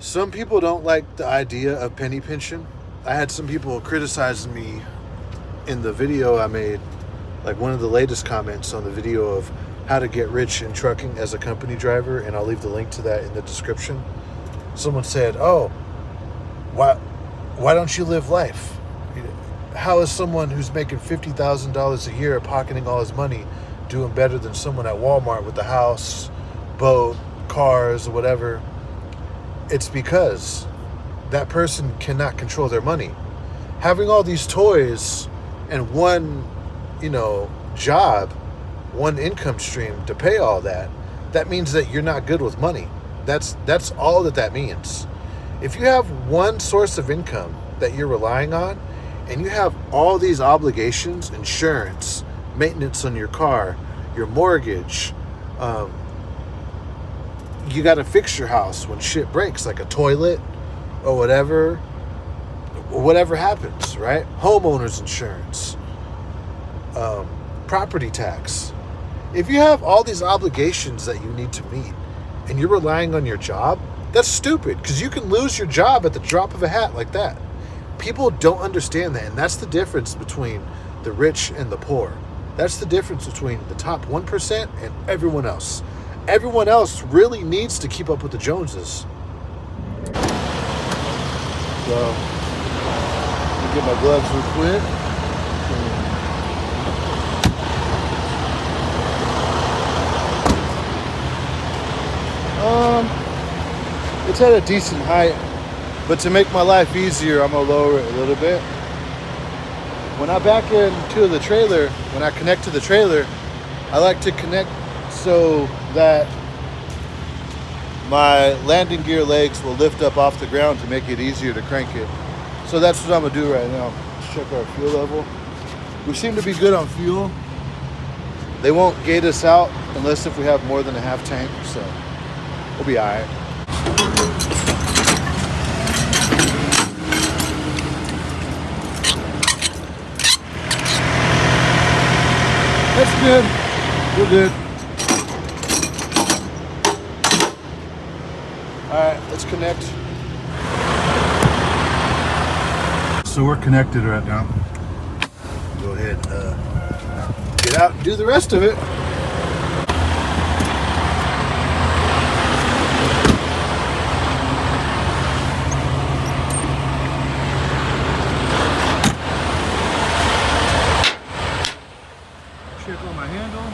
Some people don't like the idea of penny pinching. I had some people criticizing me in the video I made, like one of the latest comments on the video of how to get rich in trucking as a company driver, and I'll leave the link to that in the description. Someone said, "Oh, why don't you live life? How is someone who's making $50,000 a year pocketing all his money doing better than someone at Walmart with the house, boat, cars, or whatever?" It's because that person cannot control their money. Having all these toys and one, job, one income stream to pay all that, that means that you're not good with money. That's all that means. If you have one source of income that you're relying on, and you have all these obligations, insurance, maintenance on your car, your mortgage, you got to fix your house when shit breaks, like a toilet or whatever happens, right? Homeowners insurance, property tax. If you have all these obligations that you need to meet and you're relying on your job, that's stupid, because you can lose your job at the drop of a hat like that. People don't understand that, and that's the difference between the rich and the poor. That's the difference between the top 1% and everyone else. Everyone else really needs to keep up with the Joneses. So, let me get my gloves real quick. It's at a decent height, but to make my life easier, I'm gonna lower it a little bit. When I back into the trailer, when I connect to the trailer, I like to connect so that my landing gear legs will lift up off the ground to make it easier to crank it. So that's what I'm gonna do right now. Let's check our fuel level. We seem to be good on fuel. They won't gate us out unless if we have more than a half tank, so we'll be all right. That's good. We're good. All right, let's connect. So we're connected right now. Go ahead and get out and do the rest of it. Check on my handle.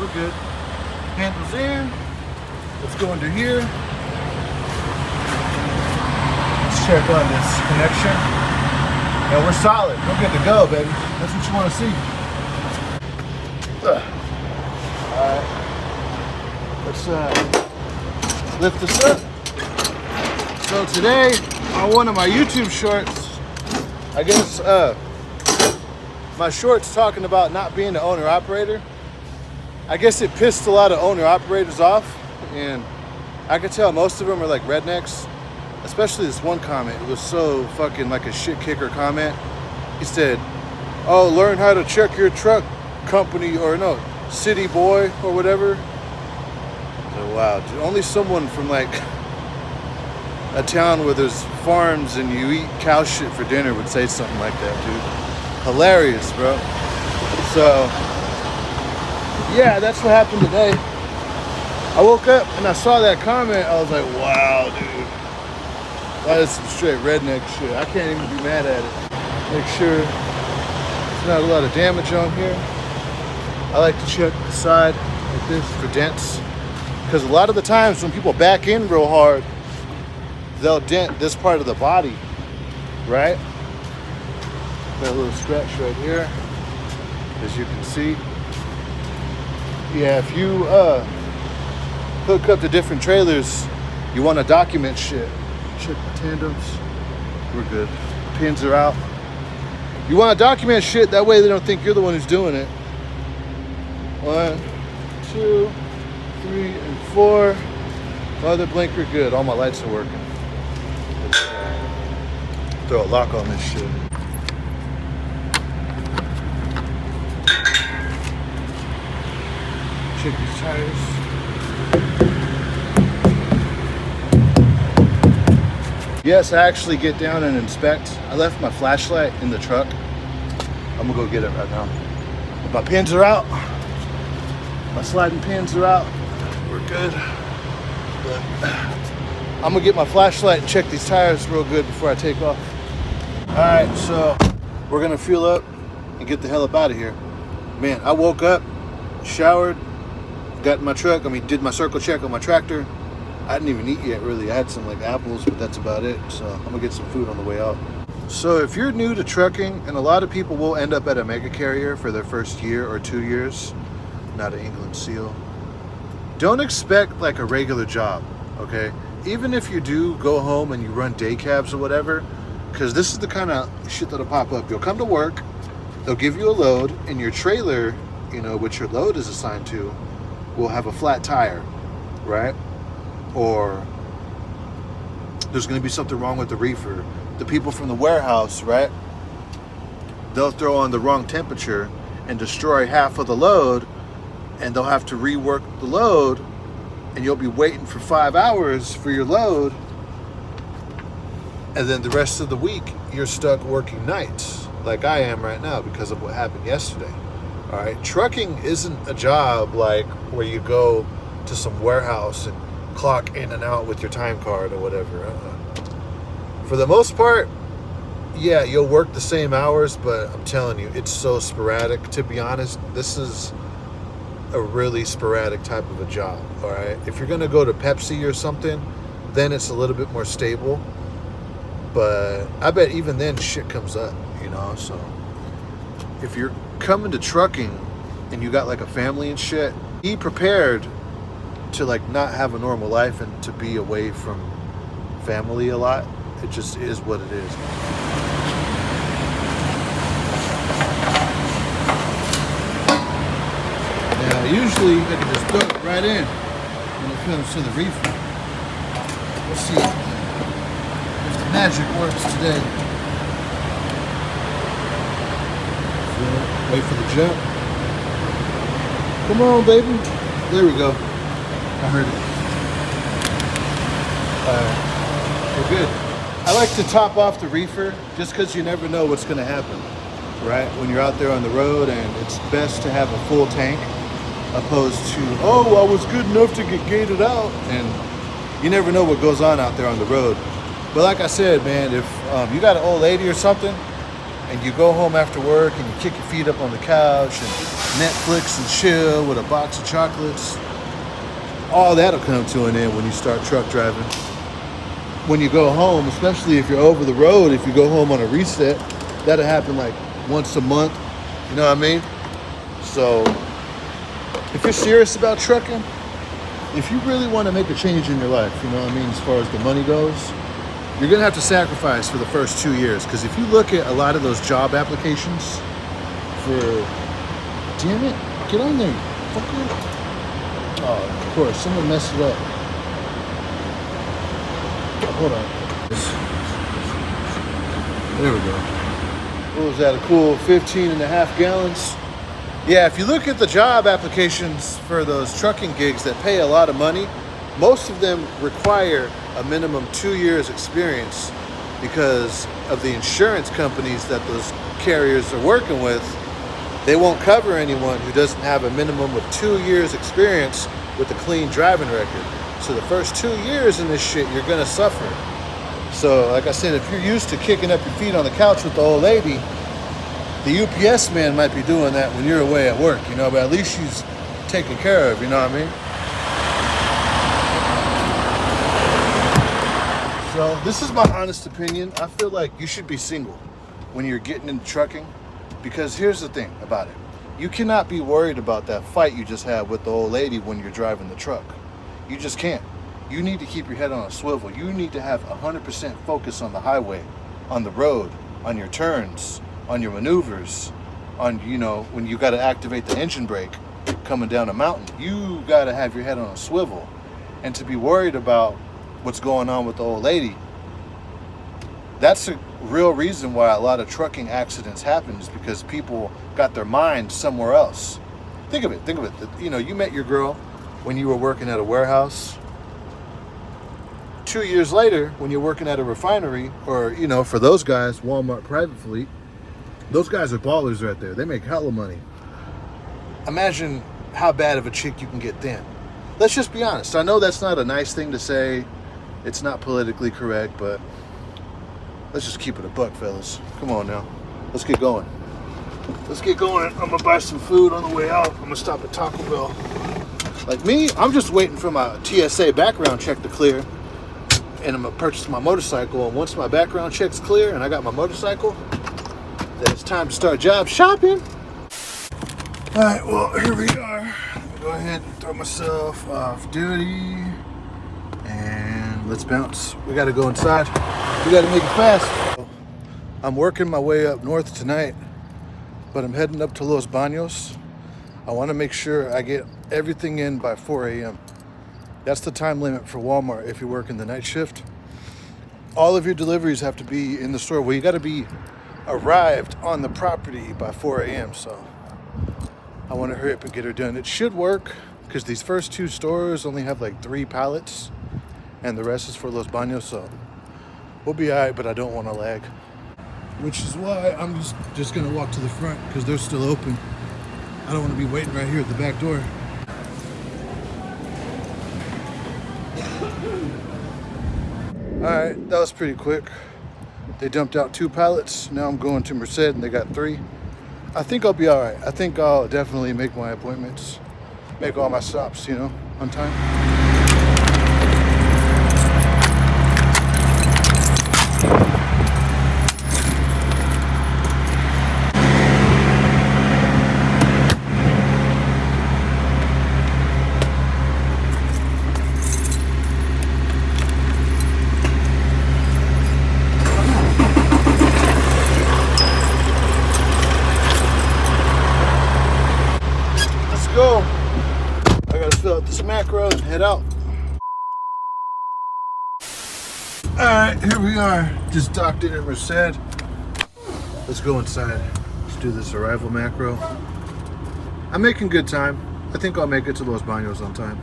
We're good. Handle's in. Let's go under here. Let's check on this connection. And we're solid. We're good to go, baby. That's what you want to see. Alright. Let's lift this up. So today, on one of my YouTube shorts, I guess my short's talking about not being an owner-operator. I guess it pissed a lot of owner-operators off, and I could tell most of them are like rednecks, especially this one comment. It was so fucking like a shit kicker comment. He said, "Oh, learn how to check your truck company, or no, city boy, or whatever." So, wow, dude, only someone from like a town where there's farms and you eat cow shit for dinner would say something like that, dude. Hilarious, bro. So, yeah, that's what happened today. I woke up and I saw that comment. I was like, wow, dude. That is some straight redneck shit. I can't even be mad at it. Make sure there's not a lot of damage on here. I like to check the side like this for dents, because a lot of the times when people back in real hard, they'll dent this part of the body, right? Got a little scratch right here, as you can see. Yeah, if you hook up to different trailers, you want to document shit. Check the tandems. We're good. Pins are out. You want to document shit, that way they don't think you're the one who's doing it. 1, 2, 3, and 4. Other blinker, good. All my lights are working. Throw a lock on this shit. Check these tires. Yes, I actually get down and inspect. I left my flashlight in the truck. I'm gonna go get it right now. My pins are out. My sliding pins are out. We're good. But I'm gonna get my flashlight and check these tires real good before I take off. All right, so we're gonna fuel up and get the hell up out of here. Man, I woke up, showered, got in my truck. Did my circle check on my tractor. I didn't even eat yet, really. I had some like apples, but that's about it. So I'm gonna get some food on the way out. So if you're new to trucking, and a lot of people will end up at a mega carrier for their first year or 2 years, not an England seal, don't expect like a regular job, okay? Even if you do go home and you run day cabs or whatever, because this is the kind of shit that'll pop up. You'll come to work, they'll give you a load, and your trailer, which your load is assigned to, will have a flat tire, right? Or there's going to be something wrong with the reefer. The people from the warehouse, right? They'll throw on the wrong temperature and destroy half of the load, and they'll have to rework the load, and you'll be waiting for 5 hours for your load, and then the rest of the week you're stuck working nights like I am right now because of what happened yesterday. All right, trucking isn't a job like where you go to some warehouse and clock in and out with your time card or whatever. For the most part, yeah, you'll work the same hours, but I'm telling you, it's so sporadic. To be honest, this is a really sporadic type of a job, all right? If you're gonna go to Pepsi or something, then it's a little bit more stable. But I bet even then shit comes up, so if you're coming to trucking and you got like a family and shit, be prepared to like not have a normal life and to be away from family a lot. It just is what it is. Now usually I can just throw it right in when it comes to the reefer. Let's see if the magic works today. So, wait for the jump. Come on, baby. There we go. I heard it. We're good. I like to top off the reefer just because you never know what's going to happen, right? When you're out there on the road, and it's best to have a full tank opposed to, oh, I was good enough to get gated out, and you never know what goes on out there on the road. But like I said, man, if you got an old lady or something, and you go home after work and you kick your feet up on the couch and Netflix and chill with a box of chocolates, all that'll come to an end when you start truck driving. When you go home, especially if you're over the road, if you go home on a reset, that'll happen like once a month, you know what I mean? So if you're serious about trucking, if you really want to make a change in your life, you know what I mean, as far as the money goes, you're going to have to sacrifice for the first 2 years. Because if you look at a lot of those job applications for, damn it, get on there, fucker. Oh, of course, someone messed it up. Hold on. There we go. What was that, a cool 15 and a half gallons? Yeah, if you look at the job applications for those trucking gigs that pay a lot of money, most of them require a minimum 2 years experience because of the insurance companies that those carriers are working with. They won't cover anyone who doesn't have a minimum of 2 years experience with a clean driving record. So the first 2 years in this shit, you're gonna suffer. So like I said, if you're used to kicking up your feet on the couch with the old lady, the UPS man might be doing that when you're away at work, but at least she's taken care of, you know what I mean? So this is my honest opinion. I feel like you should be single when you're getting into trucking, because here's the thing about it. You cannot be worried about that fight you just had with the old lady when you're driving the truck. You just can't. You need to keep your head on a swivel. You need to have 100% focus on the highway, on the road, on your turns, on your maneuvers, on, when you got to activate the engine brake coming down a mountain. You got to have your head on a swivel. And to be worried about what's going on with the old lady, that's a real reason why a lot of trucking accidents happen, is because people got their mind somewhere else. Think of it. You met your girl when you were working at a warehouse 2 years later, when you're working at a refinery, or, you know, for those guys, Walmart private fleet, those guys are ballers right there. They make hella money. Imagine how bad of a chick you can get then. Let's just be honest. I know that's not a nice thing to say. It's not politically correct, but let's just keep it a buck, fellas. Come on now. Let's get going. Let's get going. I'm gonna buy some food on the way out. I'm gonna stop at Taco Bell. Like me, I'm just waiting for my TSA background check to clear, and I'm gonna purchase my motorcycle. And once my background check's clear and I got my motorcycle, then it's time to start job shopping. All right, well, here we are. Let me go ahead and throw myself off duty, and let's bounce. We gotta go inside. We gotta make it fast. I'm working my way up north tonight, but I'm heading up to Los Baños. I want to make sure I get everything in by 4 a.m. That's the time limit for Walmart if you're working the night shift. All of your deliveries have to be in the store. Well, you got to be arrived on the property by 4 a.m. So I want to hurry up and get her done. It should work because these first 2 stores only have like 3 pallets and the rest is for Los Baños. So we'll be all right, but I don't want to lag. Which is why I'm just going to walk to the front because they're still open. I don't want to be waiting right here at the back door. Alright, that was pretty quick. They dumped out 2 pallets. Now I'm going to Merced and they got 3. I think I'll be alright. I think I'll definitely make my appointments. Make all my stops, you know, on time. Go. I gotta fill out this macro and head out. Alright, here we are. Just docked in at Merced. Let's go inside. Let's do this arrival macro. I'm making good time. I think I'll make it to Los Baños on time.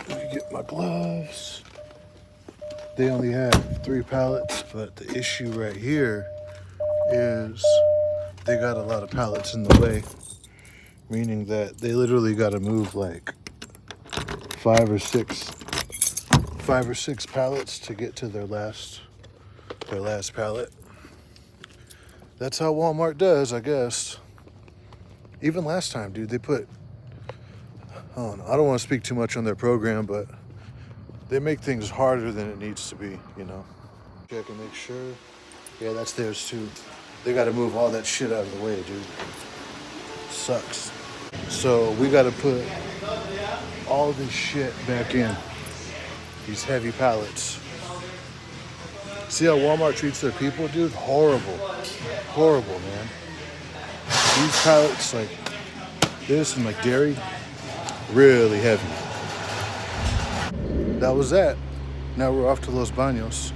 Let me get my gloves. They only have 3 pallets, but the issue right here is they got a lot of pallets in the way. Meaning that they literally got to move like 5 or 6 pallets to get to their last pallet. That's how Walmart does, I guess. Even last time, dude, they put, I don't want to speak too much on their program, but they make things harder than it needs to be, you know. Check and make sure. Yeah, that's theirs too. They got to move all that shit out of the way, dude. Sucks. So we got to put all this shit back in these heavy pallets. See how Walmart treats their people, dude? Horrible, man. These pallets like this and like dairy, really heavy. That was that. Now we're off to Los Baños.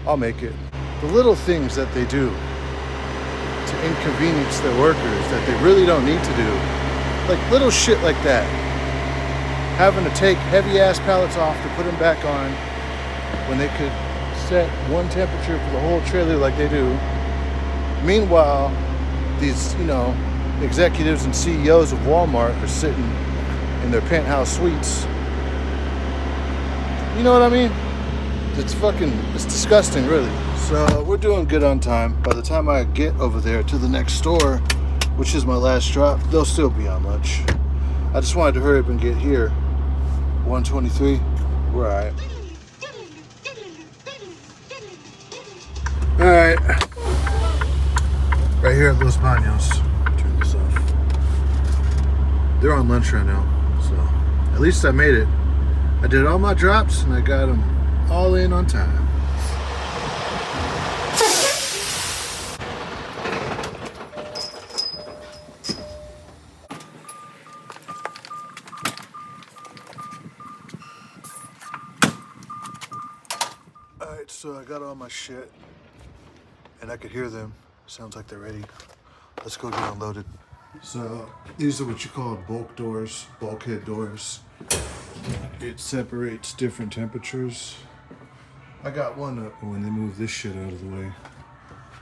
I'll make it. The little things that they do to inconvenience their workers that they really don't need to do. Like little shit like that. Having to take heavy ass pallets off to put them back on when they could set one temperature for the whole trailer like they do. Meanwhile, these, you know, executives and CEOs of Walmart are sitting in their penthouse suites. You know what I mean? It's disgusting, really. So we're doing good on time. By the time I get over there to the next store, which is my last drop, they'll still be on lunch. I just wanted to hurry up and get here. 1:23, we're all right. All right, right here at Los Baños. Turn this off. They're on lunch right now, so at least I made it. I did all my drops and I got them all in on time. Alright, so I got all my shit and I could hear them. Sounds like they're ready. Let's go get unloaded. So these are what you call bulk doors, bulkhead doors. It separates different temperatures. I got one up when they move this shit out of the way.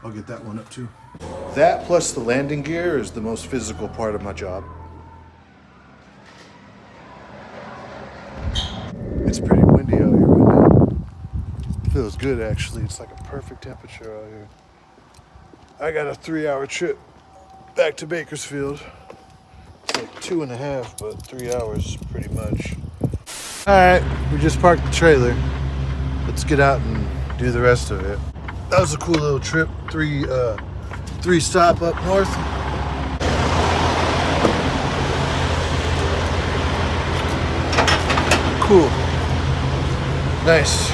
I'll get that one up too. That plus the landing gear is the most physical part of my job. It's pretty windy out here right now. It feels good actually. It's like a perfect temperature out here. I got a 3-hour trip back to Bakersfield. It's like 2.5, but 3 hours pretty much. All right, we just parked the trailer. Let's get out and do the rest of it. That was a cool little trip. Three stop up north. Cool. Nice.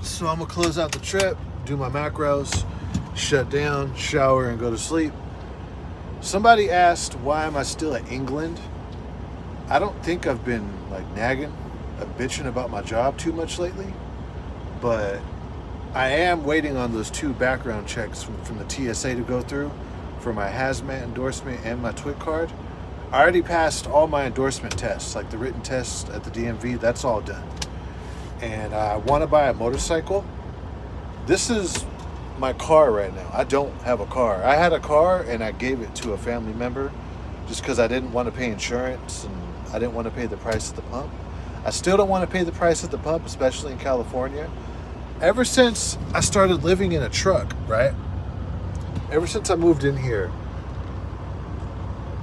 So I'm gonna close out the trip, do my macros, shut down, shower, and go to sleep. Somebody asked, why am I still at England? I don't think I've been like nagging, bitching about my job too much lately, but I am waiting on those 2 background checks from the TSA to go through for my hazmat endorsement and my TWIC card. I already passed all my endorsement tests, like the written test at the DMV, that's all done. And I want to buy a motorcycle. This is my car right now. I don't have a car. I had a car and I gave it to a family member just because I didn't want to pay insurance and I didn't want to pay the price at the pump. I still don't want to pay the price at the pump, especially in California. Ever since I started living in a truck, right? Ever since I moved in here,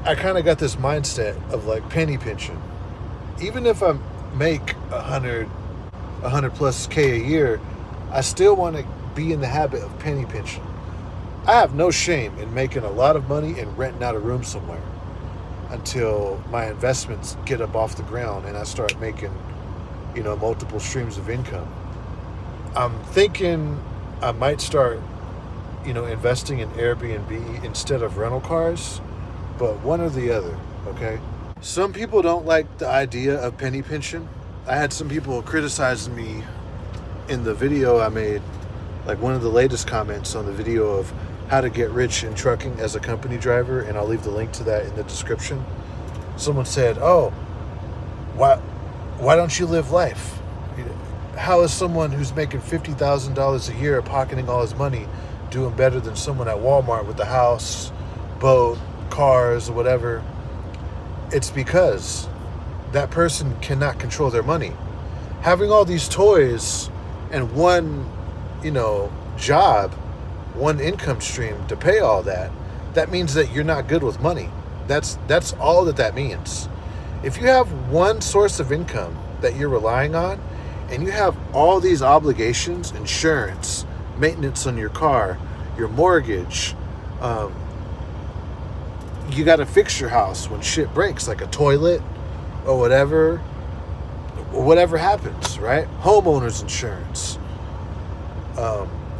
I kind of got this mindset of like penny pinching. Even if I make 100 plus K a year, I still want to be in the habit of penny pinching. I have no shame in making a lot of money and renting out a room somewhere until my investments get up off the ground and I start making, multiple streams of income. I'm thinking I might start, investing in Airbnb instead of rental cars, but one or the other, okay? Some people don't like the idea of penny pinching. I had some people criticizing me in the video I made, like one of the latest comments on the video of how to get rich in trucking as a company driver, and I'll leave the link to that in the description. Someone said, oh, why don't you live life? How is someone who's making $50,000 a year pocketing all his money doing better than someone at Walmart with the house, boat, cars, or whatever? It's because that person cannot control their money. Having all these toys and one, job, one income stream to pay all that, that means that you're not good with money. That's all that means. If you have one source of income that you're relying on, and you have all these obligations, insurance, maintenance on your car, your mortgage, you got to fix your house when shit breaks, like a toilet or whatever happens, right? Homeowners insurance,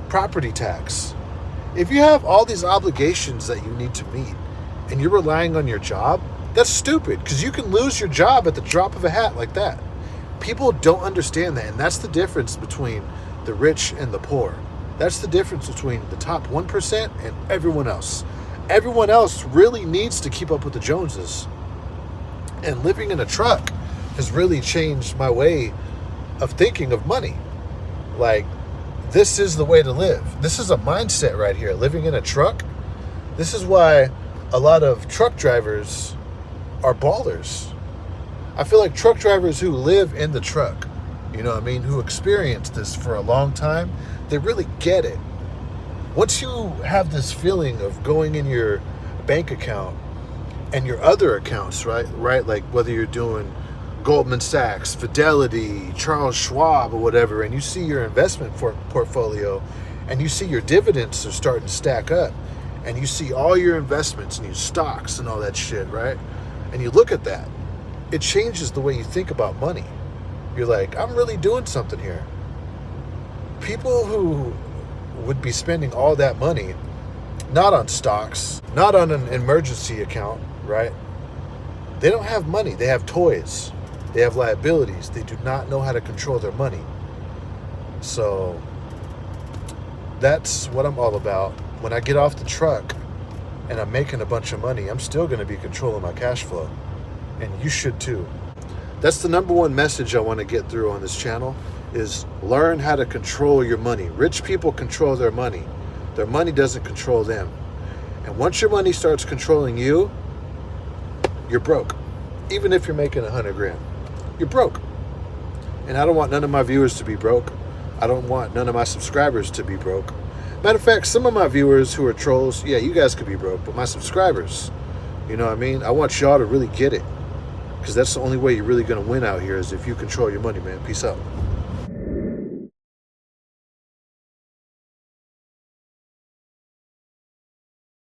property tax. If you have all these obligations that you need to meet and you're relying on your job, that's stupid, because you can lose your job at the drop of a hat like that. People don't understand that, and that's the difference between the rich and the poor. That's the difference between the top 1% and everyone else. Everyone else really needs to keep up with the Joneses. And living in a truck has really changed my way of thinking of money. Like, this is the way to live. This is a mindset right here, living in a truck. This is why a lot of truck drivers are ballers. I feel like truck drivers who live in the truck, who experience this for a long time, they really get it. Once you have this feeling of going in your bank account and your other accounts, right? Like whether you're doing Goldman Sachs, Fidelity, Charles Schwab, or whatever, and you see your investment portfolio and you see your dividends are starting to stack up, and you see all your investments and your stocks and all that shit, right? And you look at that, it changes the way you think about money. You're like, I'm really doing something here. People who would be spending all that money not on stocks, not on an emergency account, right? They don't have money. They have toys. They have liabilities. They do not know how to control their money. So that's what I'm all about. When I get off the truck and I'm making a bunch of money, I'm still going to be controlling my cash flow. And you should too. That's the number one message I want to get through on this channel is learn how to control your money. Rich people control their money. Their money doesn't control them. And once your money starts controlling you, you're broke. Even if you're making 100 grand, you're broke. And I don't want none of my viewers to be broke. I don't want none of my subscribers to be broke. Matter of fact, some of my viewers who are trolls, yeah, you guys could be broke, but my subscribers, you know what I mean? I want y'all to really get it, because that's the only way you're really going to win out here is if you control your money, man. Peace out.